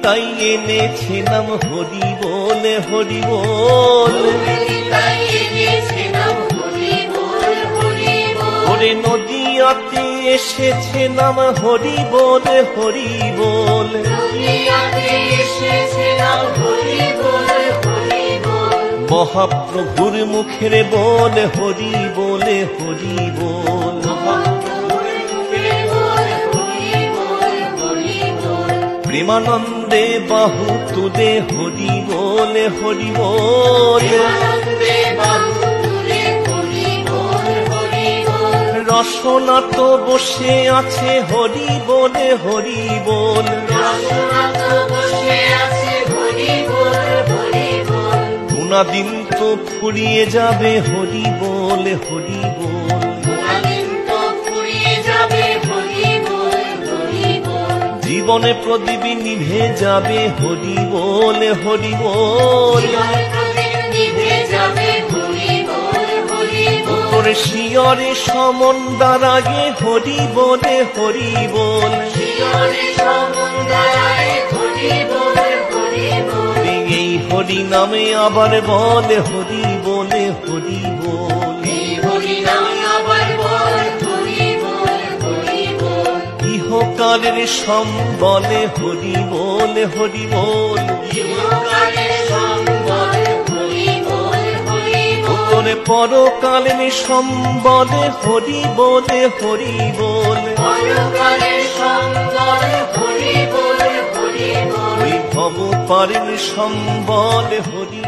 তাই এনেছে নাম হরি বল হরি বল। ওরে নদিয়াতে এসেছে নাম হরি বল হরি বল। মহাপ্রভুর মুখের বল হরি বলে হরি বল। প্রেমানন্দে বাহু তুলে হরি বলে হরি বল। রসনাত বসে আছে হরি বলে হরি বল। গুণাদিন তো ফুরিয়ে যাবে হরি বলে হরি বল। জীবনে প্রদীপ নিভে যাবে হরি বলে হরি বল। উপরে শিয়রে সমন্দার আগে হরি বলে হরি বল। এই হরি নামে আবার বলে হরি বলে হরি বল। ইহকালের সম্বলে হরি বলে হরি বল। উত্তরে পরকালের সম্বলে হরি বলে হরি বল। ওই ভব পারের সম্বলে হরি